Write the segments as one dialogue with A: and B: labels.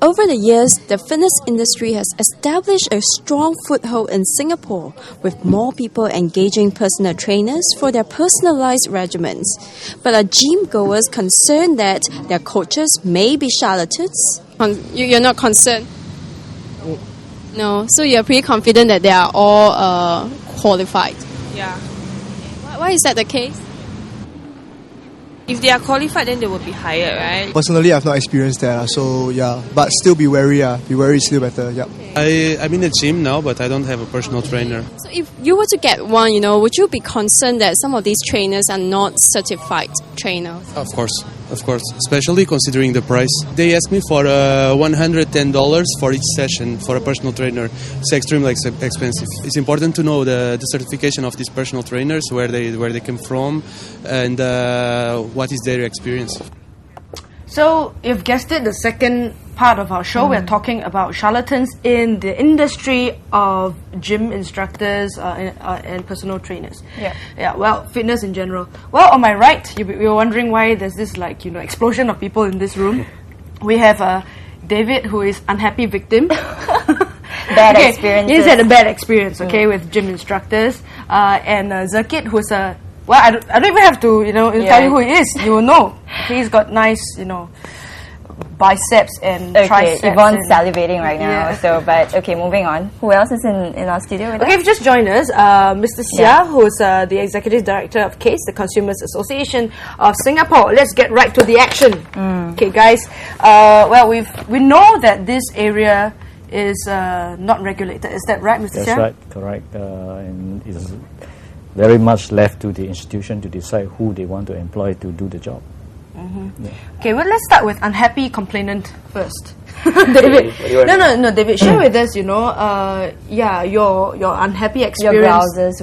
A: Over the years, the fitness industry has established a strong foothold in Singapore, with more people engaging personal trainers for their personalized regimens. But are gym goers concerned that their coaches may be charlatans? You're not concerned? No, so you're pretty confident that they are all qualified?
B: Yeah.
A: Why is that the case?
B: If they are qualified, then they will be hired, right?
C: Personally, I've not experienced that, so yeah. But still be wary, Be wary is still better, yeah.
D: I'm in the gym now, but I don't have a personal trainer.
A: So if you were to get one, would you be concerned that some of these trainers are not certified trainers?
D: Of course, especially considering the price. They asked me for $110 for each session for a personal trainer. It's extremely expensive. It's important to know the certification of these personal trainers, where they come from, and what is their experience.
E: So, you've guessed it, the second part of our show, we're talking about charlatans in the industry of gym instructors and personal trainers. Well, fitness in general. Well, on my right, you're wondering why there's this explosion of people in this room. We have David, who is unhappy victim.
F: Bad experience.
E: He's had a bad experience, with gym instructors. And Zakit, who's well, I don't even have to, tell you who he is. You will know. He's got nice, biceps and triceps.
F: Yvonne's salivating right now. Yeah. Moving on. Who else is in our studio with us?
E: Okay, if you just joined us, Mr. Sia, who's the Executive Director of CASE, the Consumers Association of Singapore. Let's get right to the action. Okay, guys. Well, we know that this area is not regulated. Is that right, Mr. Sia?
G: That's right, correct. And it's very much left to the institution to decide who they want to employ to do the job.
E: Okay, well, let's start with unhappy complainant first. David, no, David, share with us, your unhappy experience.
F: Your browsers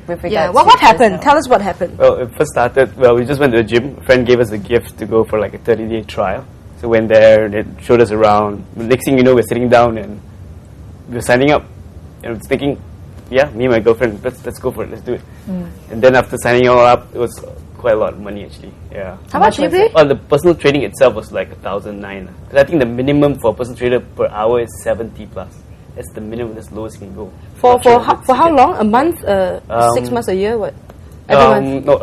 F: with regards
E: what happened? Tell us what happened.
H: Well, it first started, we just went to the gym. A friend gave us a gift to go for like a 30-day trial. So went there, they showed us around. The next thing you know, we're sitting down and we're signing up. And I was thinking, me and my girlfriend, let's go for it, let's do it. And then after signing all up, it was quite a lot of money actually. Yeah.
E: How much did you pay?
H: Well, the personal training itself was like 1,009. Because I think the minimum for a personal trainer per hour is 70 plus. That's the minimum, that's the lowest you can go.
E: For how long? A month? 6 months? A year? What? Every month?
H: No,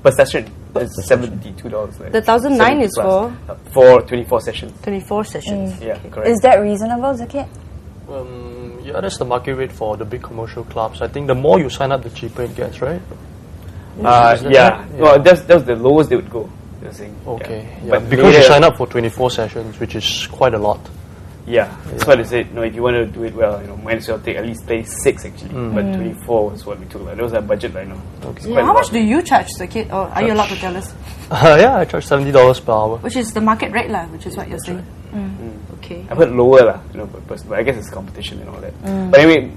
H: per session. It's $72. Like
E: the 1,009 is
H: for 24 sessions.
E: 24 sessions.
H: Yeah, correct.
F: Is that reasonable, Zakit?
I: Yeah, that's the market rate for the big commercial clubs. I think the more you sign up, the cheaper it gets, right?
H: Yeah. Well, that was the lowest they would go.
I: Okay. Yeah. But because you sign up for 24 sessions, which is quite a lot.
H: Yeah, that's what they said. If you want to do it well, might as well take at least play 6 actually. But 24 was what we took. That was our budget right now.
E: Okay. How much do you charge, Zakit? Or are you allowed to tell us?
I: I charge $70 per hour.
E: Which is the market rate, which is what you're saying. Okay.
H: I've heard lower, but I guess it's competition and all that. But anyway,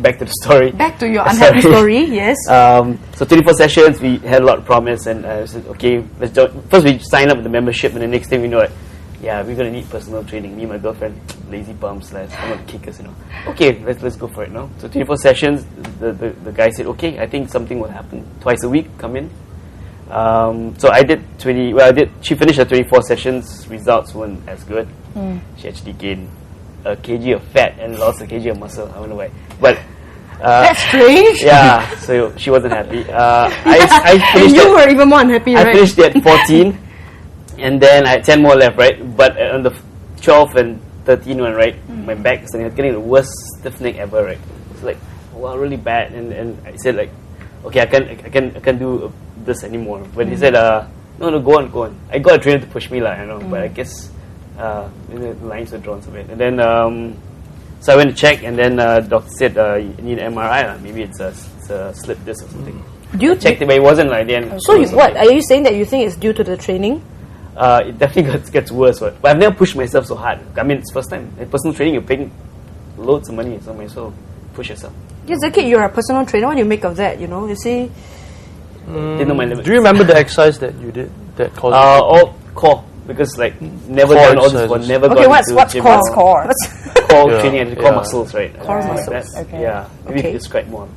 H: back to the story.
E: Back to your unhappy story, yes.
H: So 24 sessions, we had a lot of promise, and I said, okay, let's do. First we signed up with the membership, and the next thing we know it, we're gonna need personal training. Me and my girlfriend, lazy bums, I'm gonna kick us, Okay, let's go for it now. So 24 sessions, the guy said, okay, I think something will happen. Twice a week, come in. So I did 20. Well, she finished the 24 sessions. Results weren't as good. She actually gained a kg of fat and lost a kg of muscle. I don't know why, but
E: that's strange.
H: Yeah, so she wasn't happy. I finished.
E: You were even more unhappy, right?
H: I finished at 14, and then I had 10 more left, right? But on the 12 and 13 one, right? My back was getting the worst stiff neck ever, right? It's like, wow, really bad. And I said like, okay, I can't do this anymore. But he said, no, go on. I got a trainer to push me, but I guess the lines were drawn somewhere. And then, so I went to check, and then doctor said, you need an MRI, maybe it's a slip disc or something.
E: You
H: checked it, but it wasn't like then.
E: So what, are you saying that you think it's due to the training?
H: It definitely gets worse, but I've never pushed myself so hard. I mean, it's first time. In personal training, you're paying loads of money, so might as well push yourself.
E: Yes, okay, you're a personal trainer. What do you make of that, you see?
H: Didn't know my limits.
I: Do you remember the exercise that you did that caused
H: all core, because never done all this before, never gone
E: what's
H: gym.
E: core?
F: What's core?
H: Core training and core muscles, right?
E: Core muscles.
H: Like that. Yeah, maybe you can describe more.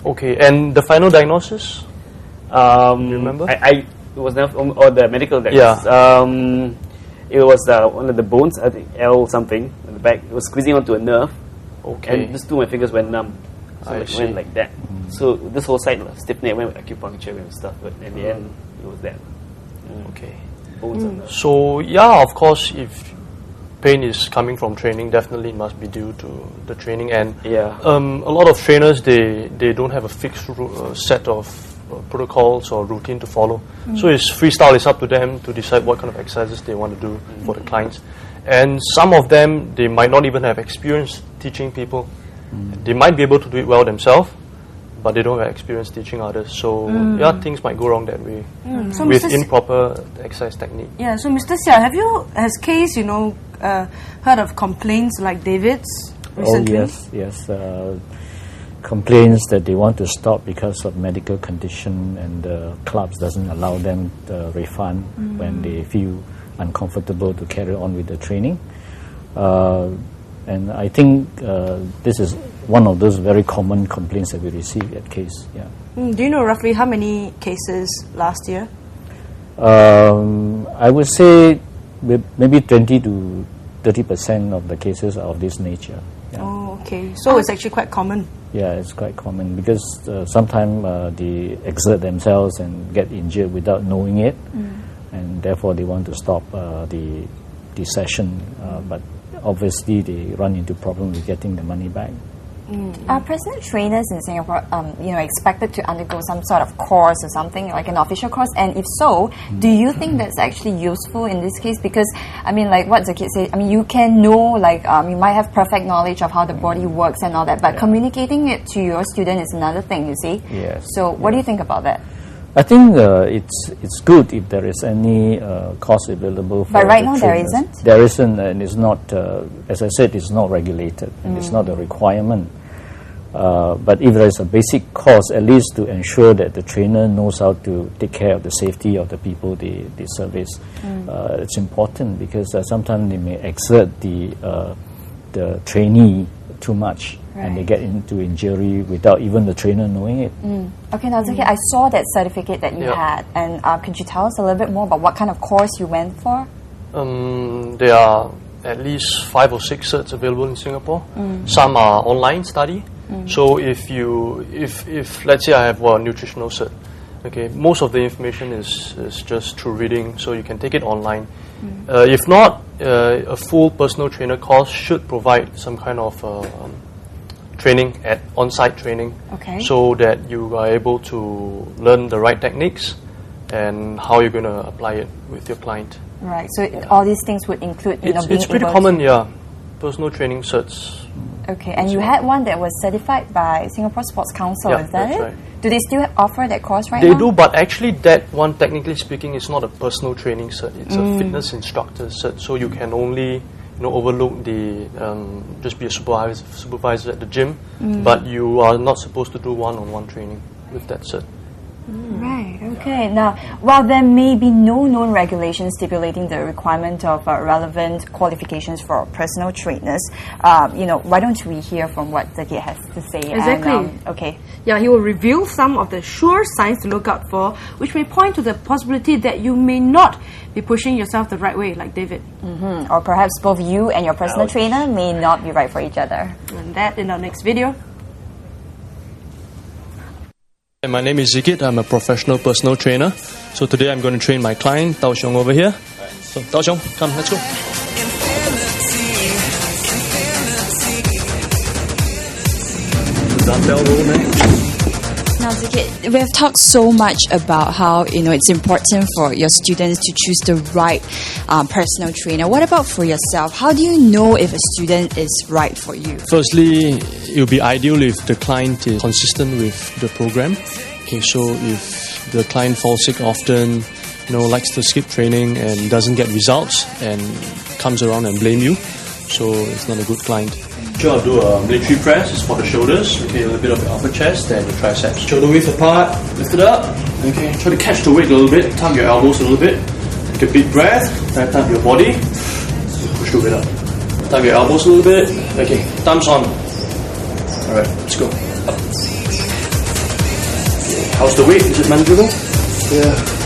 I: Okay, and the final diagnosis? You remember?
H: It was never, or the medical diagnosis.
I: Yeah.
H: it was one of the bones, I think L something in the back. It was squeezing onto a nerve.
I: Okay.
H: And just two of my fingers went numb. So
I: I
H: it
I: see.
H: went like that. So this whole side stiffness, I went with acupuncture and stuff, but in the end, it was that.
I: Okay.
H: Bones on the
I: So yeah, of course, if pain is coming from training, definitely it must be due to the training. And a lot of trainers, they don't have a fixed set of protocols or routine to follow. So it's freestyle. It's up to them to decide what kind of exercises they want to do for the clients. And some of them, they might not even have experience teaching people. They might be able to do it well themselves, but they don't have experience teaching others. So yeah, things might go wrong that way
E: So
I: with
E: Mr.
I: improper exercise technique.
E: Yeah, so Mr. Xia, has Case, heard of complaints like David's recently?
G: Oh, yes. Complaints that they want to stop because of medical condition, and the clubs doesn't allow them the refund when they feel uncomfortable to carry on with the training. And I think this is one of those very common complaints that we receive at Case. Yeah.
E: Do you know roughly how many cases last year?
G: I would say maybe 20 to 30% of the cases are of this nature. Yeah.
E: Oh, okay. So it's actually quite common.
G: Yeah, it's quite common because sometimes they exert themselves and get injured without knowing it, and therefore they want to stop the session. But obviously they run into problems with getting the money back.
F: Are personal trainers in Singapore, expected to undergo some sort of course or something, like an official course? And if so, do you think that's actually useful in this case? Because, like what the kid said, you can know, you might have perfect knowledge of how the body works and all that, but communicating it to your student is another thing, you see?
G: Yes.
F: So what do you think about that?
G: I think it's good if there is any course available for
F: But right
G: the
F: now there
G: trainers.
F: isn't?
G: There isn't, and it's not, as I said, it's not regulated, and it's not a requirement. But if there is a basic course, at least to ensure that the trainer knows how to take care of the safety of the people they service, it's important because sometimes they may exert the trainee too much, and they get into injury without even the trainer knowing it.
F: Okay, now Zaki, I saw that certificate that you had, and could you tell us a little bit more about what kind of course you went for?
I: There are at least 5 or 6 certs available in Singapore. Some are online study. So if let's say I have a nutritional cert, okay, most of the information is just through reading, so you can take it online. If not, a full personal trainer course should provide some kind of training, on-site training, so that you are able to learn the right techniques and how you're going to apply it with your client.
F: Right, so all these things would include,
I: It's pretty common, personal training certs.
F: Okay, and you had one that was certified by Singapore Sports Council, is that
I: that's
F: it?
I: right.
F: Do they still offer that course right
I: now?
F: now?
I: They do, but actually that one, technically speaking, is not a personal training cert. It's a fitness instructor cert, so you can only overlook the, just be a supervisor at the gym, but you are not supposed to do one-on-one training with that cert.
F: Right, okay. Now, while there may be no known regulations stipulating the requirement of relevant qualifications for personal trainers, why don't we hear from what Zaki has to say?
E: Exactly.
F: And, okay.
E: Yeah, he will reveal some of the sure signs to look out for, which may point to the possibility that you may not be pushing yourself the right way, like David.
F: Or perhaps both you and your personal trainer may not be right for each other.
E: And that in our next video.
I: My name is Zikit. I'm a professional personal trainer. So today I'm going to train my client, Tao Xiong, over here. So Tao Xiong, come, let's go. Dumbbell roll, man.
J: Now, Zikit, we have talked so much about how it's important for your students to choose the right personal trainer. What about for yourself? How do you know if a student is right for you?
I: Firstly, it would be ideal if the client is consistent with the program. Okay, so if the client falls sick often, likes to skip training and doesn't get results and comes around and blame you, so it's not a good client. Sure, I'll do a military press. It's for the shoulders. Okay, a little bit of the upper chest and the triceps. Shoulder width apart. Lift it up. Okay, try to catch the weight a little bit. Tug your elbows a little bit. Take a big breath. Tighten up your body. Push the weight up. Tug your elbows a little bit. Okay, thumbs on. Alright, let's go. Up. Okay, how's the weight? Is it manageable? Yeah.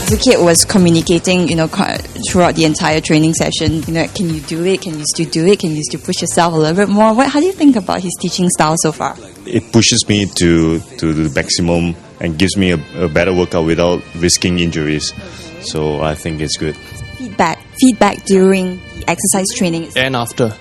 J: Zikit was communicating, throughout the entire training session, can you do it? Can you still do it? Can you still push yourself a little bit more? How do you think about his teaching style so far?
K: It pushes me to the maximum and gives me a better workout without risking injuries. So I think it's good.
J: Feedback during the exercise training
I: and after.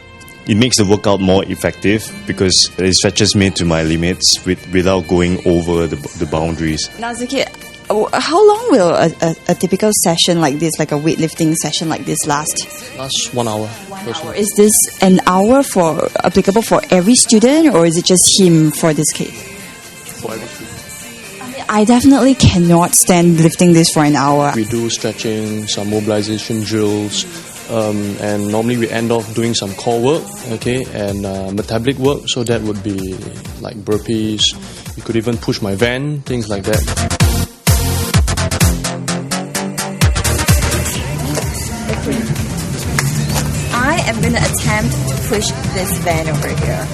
K: It makes the workout more effective because it stretches me to my limits without going over the boundaries.
J: Now, Zakir, how long will a typical session like this, like a weightlifting session like this, last?
I: Last 1 hour.
J: 1 hour. Is this an hour applicable for every student, or is it just him for this case?
I: For every student.
J: I definitely cannot stand lifting this for an hour.
I: We do stretching, some mobilization drills, and normally we end off doing some core work, and metabolic work. So that would be like burpees. You could even push my van, things like that.
J: I am going to attempt to push this van over here.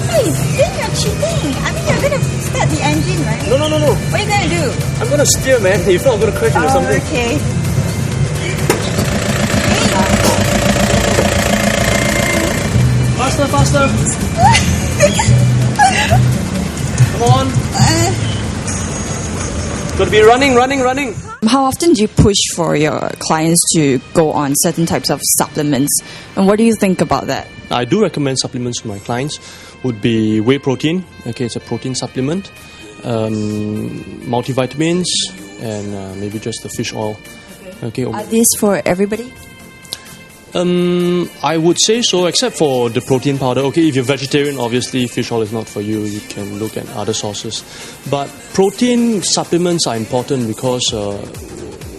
J: Hey, then you're cheating. I mean, you're going to start the engine, right?
I: No.
J: What are you going to do?
I: I'm going to steer, man. If not, I'm going to crash into something.
J: Okay.
I: Faster. Come on. Got to be running.
J: How often do you push for your clients to go on certain types of supplements? And what do you think about that?
I: I do recommend supplements to my clients. Would be whey protein. It's a protein supplement. Multivitamins and maybe just the fish oil.
J: Are these for everybody?
I: I would say so, except for the protein powder. If you're vegetarian, obviously fish oil is not for you. You can look at other sources. But protein supplements are important because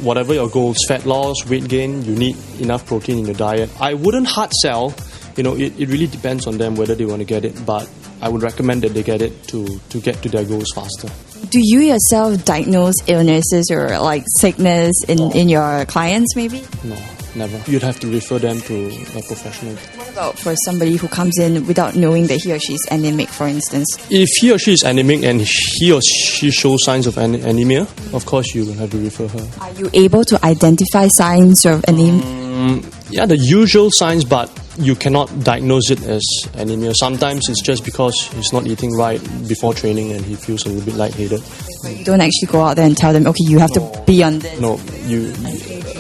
I: whatever your goals, fat loss, weight gain, you need enough protein in your diet. I wouldn't hard sell. It really depends on them whether they want to get it. But I would recommend that they get it to get to their goals faster.
J: Do you yourself diagnose illnesses or like sickness in your clients maybe?
I: No. Never. You'd have to refer them to a professional.
J: What about for somebody who comes in without knowing that he or she is anemic, for instance?
I: If he or she is anemic and he or she shows signs of anemia, of course you will have to refer her.
J: Are you able to identify signs of anemia?
I: Yeah, the usual signs, but you cannot diagnose it as anemia. Sometimes it's just because he's not eating right before training and he feels a little bit lightheaded.
J: You don't actually go out there and tell them, okay, you have to be on this.
I: No,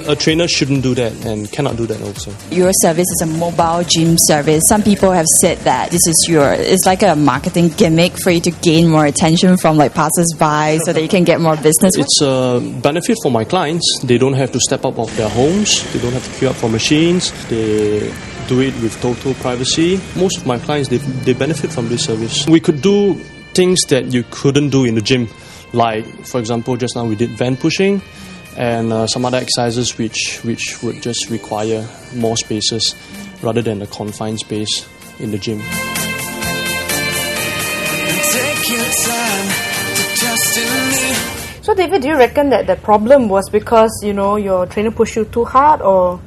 I: a trainer shouldn't do that and cannot do that also.
J: Your service is a mobile gym service. Some people have said that it's like a marketing gimmick for you to gain more attention from like passers-by so that you can get more business.
I: It's a benefit for my clients. They don't have to step up off their homes. They don't have to queue up for machines. They do it with total privacy. Most of my clients, they benefit from this service. We could do things that you couldn't do in the gym. Like, for example, just now we did van pushing and some other exercises which would just require more spaces rather than a confined space in the gym.
E: So David, do you reckon that the problem was because, your trainer pushed you too hard, or,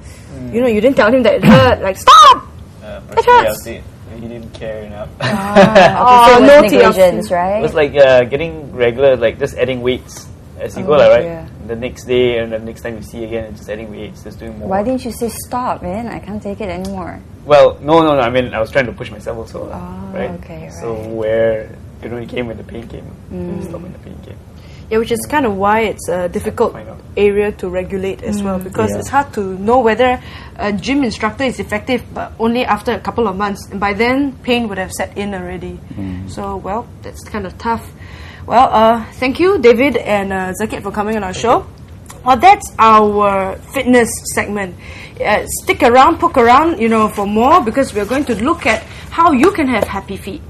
E: you didn't tell him that it hurt, like, stop! It hurts!
H: He didn't care enough.
F: No negligence, right?
H: It was like getting regular, like just adding weights as you go, right? Yeah. The next day and the next time you see again, just adding weights, just doing more.
F: Why didn't you say stop, man? I can't take it anymore.
H: Well, no. I mean, I was trying to push myself also, right?
F: Okay, right.
H: So where it came when the pain came, stop when the pain came.
E: Yeah, which is kind of why it's a difficult area to regulate as well, because it's hard to know whether a gym instructor is effective, but only after a couple of months, and by then pain would have set in already. So, that's kind of tough. Well, thank you, David and Zakir, for coming on our show. Well, that's our fitness segment. Stick around, poke around, for more, because we're going to look at how you can have happy feet.